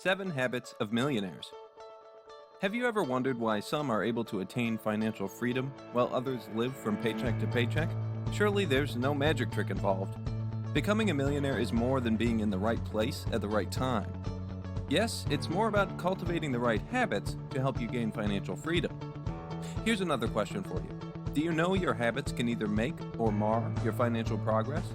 7 Habits of Millionaires. Have you ever wondered why some are able to attain financial freedom while others live from paycheck to paycheck? Surely there's no magic trick involved. Becoming a millionaire is more than being in the right place at the right time. Yes, it's more about cultivating the right habits to help you gain financial freedom. Here's another question for you. Do you know your habits can either make or mar your financial progress?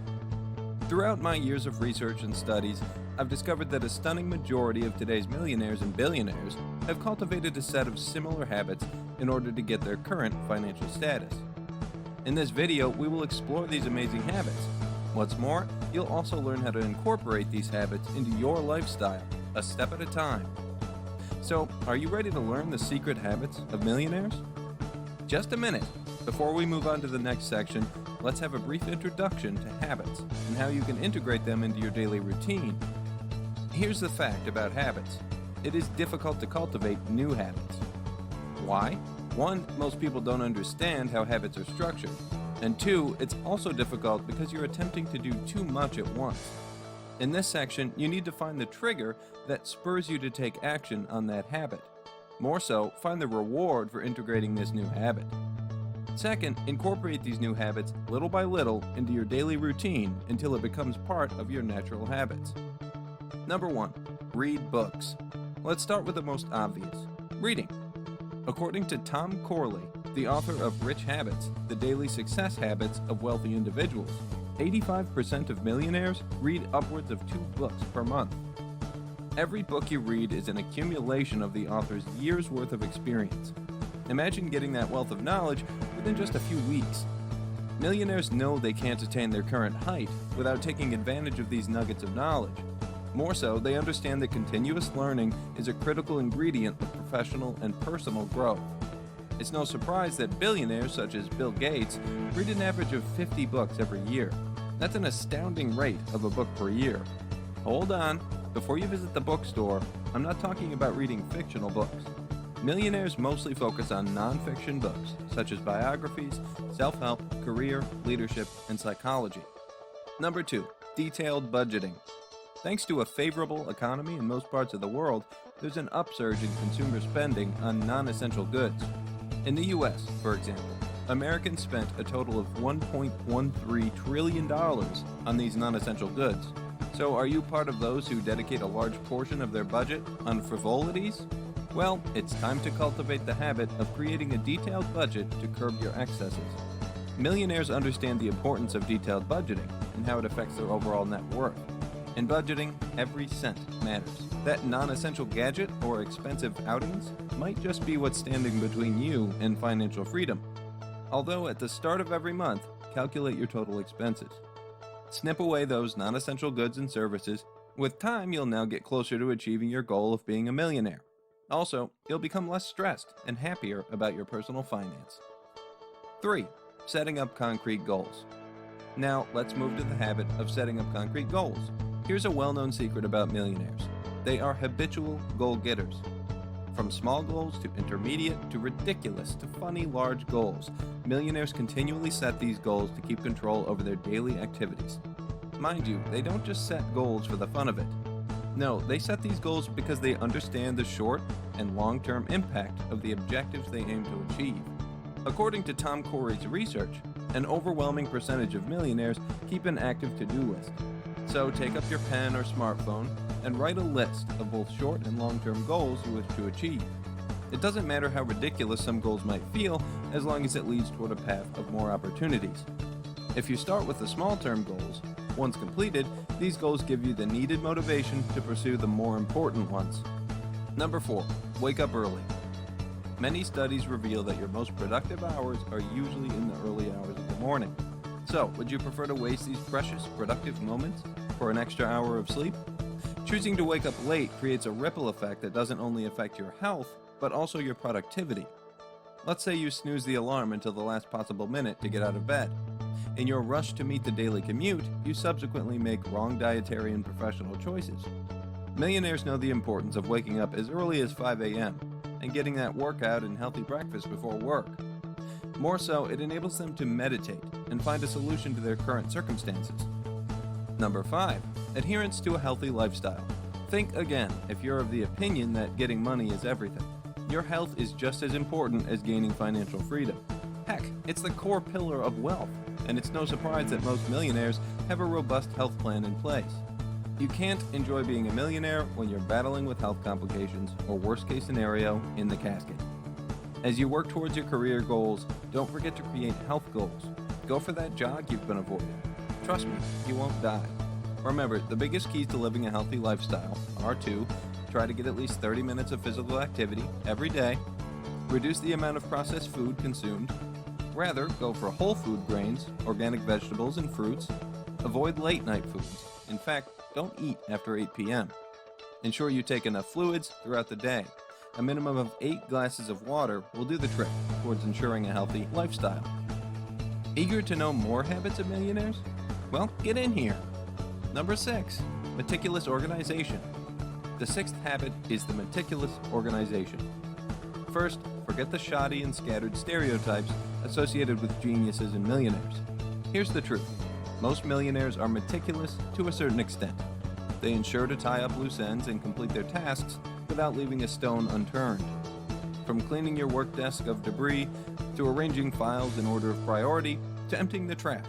Throughout my years of research and studies, I've discovered that a stunning majority of today's millionaires and billionaires have cultivated a set of similar habits in order to get their current financial status. In this video, we will explore these amazing habits. What's more, you'll also learn how to incorporate these habits into your lifestyle, a step at a time. So, are you ready to learn the secret habits of millionaires? Just a minute. Before we move on to the next section, let's have a brief introduction to habits and how you can integrate them into your daily routine. Here's the fact about habits. It is difficult to cultivate new habits. Why? 1, most people don't understand how habits are structured. And 2, it's also difficult because you're attempting to do too much at once. In this section, you need to find the trigger that spurs you to take action on that habit. More so, find the reward for integrating this new habit. Second, incorporate these new habits little by little into your daily routine until it becomes part of your natural habits. Number 1. Read books. Let's start with the most obvious. Reading. According to Tom Corley, the author of Rich Habits, The Daily Success Habits of Wealthy Individuals, 85% of millionaires read upwards of 2 books per month. Every book you read is an accumulation of the author's years' worth of experience. Imagine getting that wealth of knowledge within just a few weeks. Millionaires know they can't attain their current height without taking advantage of these nuggets of knowledge. More so, they understand that continuous learning is a critical ingredient of professional and personal growth. It's no surprise that billionaires such as Bill Gates read an average of 50 books every year. That's an astounding rate of a book per year. Hold on, before you visit the bookstore, I'm not talking about reading fictional books. Millionaires mostly focus on non-fiction books, such as biographies, self-help, career, leadership, and psychology. Number 2. Detailed budgeting. Thanks to a favorable economy in most parts of the world, there's an upsurge in consumer spending on non-essential goods. In the US, for example, Americans spent a total of $1.13 trillion on these non-essential goods. So are you part of those who dedicate a large portion of their budget on frivolities? Well, it's time to cultivate the habit of creating a detailed budget to curb your excesses. Millionaires understand the importance of detailed budgeting and how it affects their overall net worth. In budgeting, every cent matters. That non-essential gadget or expensive outings might just be what's standing between you and financial freedom. Although at the start of every month, calculate your total expenses. Snip away those non-essential goods and services. With time, you'll now get closer to achieving your goal of being a millionaire. Also, you'll become less stressed and happier about your personal finance. 3. Setting up concrete goals. Now, let's move to the habit of setting up concrete goals. Here's a well-known secret about millionaires. They are habitual goal-getters. From small goals to intermediate to ridiculous to funny large goals, millionaires continually set these goals to keep control over their daily activities. Mind you, they don't just set goals for the fun of it. No, they set these goals because they understand the short and long-term impact of the objectives they aim to achieve. According to Tom Corley's research, an overwhelming percentage of millionaires keep an active to-do list. So take up your pen or smartphone and write a list of both short and long-term goals you wish to achieve. It doesn't matter how ridiculous some goals might feel, as long as it leads toward a path of more opportunities. If you start with the small-term goals, once completed, these goals give you the needed motivation to pursue the more important ones. Number 4. Wake up early. Many studies reveal that your most productive hours are usually in the early hours of the morning. So, would you prefer to waste these precious, productive moments for an extra hour of sleep? Choosing to wake up late creates a ripple effect that doesn't only affect your health, but also your productivity. Let's say you snooze the alarm until the last possible minute to get out of bed. In your rush to meet the daily commute, you subsequently make wrong dietary and professional choices. Millionaires know the importance of waking up as early as 5 a.m. and getting that workout and healthy breakfast before work. More so, it enables them to meditate and find a solution to their current circumstances. Number 5. Adherence to a healthy lifestyle. Think again if you're of the opinion that getting money is everything. Your health is just as important as gaining financial freedom. Heck, it's the core pillar of wealth, and it's no surprise that most millionaires have a robust health plan in place. You can't enjoy being a millionaire when you're battling with health complications or, worst case scenario, in the casket. As you work towards your career goals, don't forget to create health goals. Go for that jog you've been avoiding. Trust me, you won't die. Remember, the biggest keys to living a healthy lifestyle are to try to get at least 30 minutes of physical activity every day, reduce the amount of processed food consumed, rather go for whole food grains, organic vegetables and fruits, avoid late night foods. In fact, don't eat after 8 p.m. Ensure you take enough fluids throughout the day. A minimum of 8 glasses of water will do the trick towards ensuring a healthy lifestyle. Eager to know more habits of millionaires? Well, get in here. Number 6, meticulous organization. The 6th habit is the meticulous organization. First, forget the shoddy and scattered stereotypes associated with geniuses and millionaires. Here's the truth. Most millionaires are meticulous to a certain extent. They ensure to tie up loose ends and complete their tasks without leaving a stone unturned. From cleaning your work desk of debris, to arranging files in order of priority, to emptying the trash.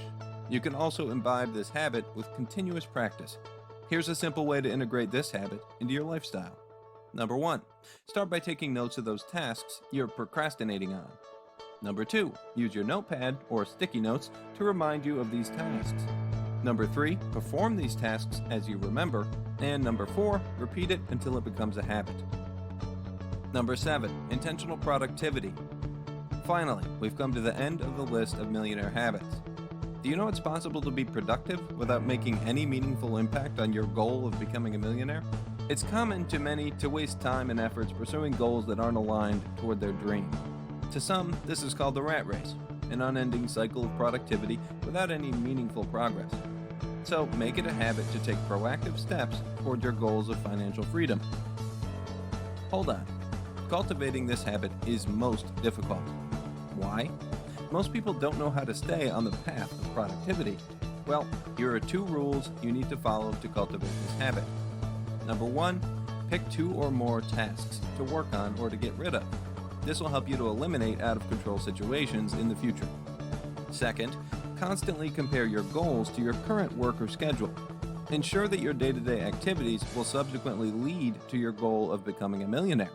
You can also imbibe this habit with continuous practice. Here's a simple way to integrate this habit into your lifestyle. Number 1, start by taking notes of those tasks you're procrastinating on. Number 2, use your notepad or sticky notes to remind you of these tasks. Number 3, perform these tasks as you remember. And number 4, repeat it until it becomes a habit. Number 7, intentional productivity. Finally, we've come to the end of the list of millionaire habits. Do you know it's possible to be productive without making any meaningful impact on your goal of becoming a millionaire? It's common to many to waste time and efforts pursuing goals that aren't aligned toward their dream. To some, this is called the rat race, an unending cycle of productivity without any meaningful progress. So make it a habit to take proactive steps toward your goals of financial freedom. Hold on. Cultivating this habit is most difficult. Why? Most people don't know how to stay on the path of productivity. Well, here are 2 rules you need to follow to cultivate this habit. Number 1, pick 2 or more tasks to work on or to get rid of. This will help you to eliminate out-of-control situations in the future. Second, constantly compare your goals to your current work or schedule. Ensure that your day-to-day activities will subsequently lead to your goal of becoming a millionaire.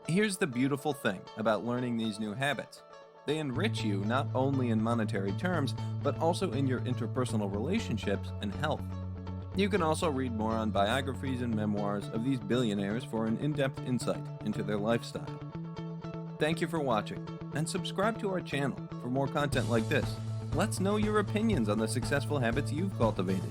Here's the beautiful thing about learning these new habits. They enrich you not only in monetary terms, but also in your interpersonal relationships and health. You can also read more on biographies and memoirs of these billionaires for an in-depth insight into their lifestyle. Thank you for watching, and subscribe to our channel for more content like this. Let's know your opinions on the successful habits you've cultivated.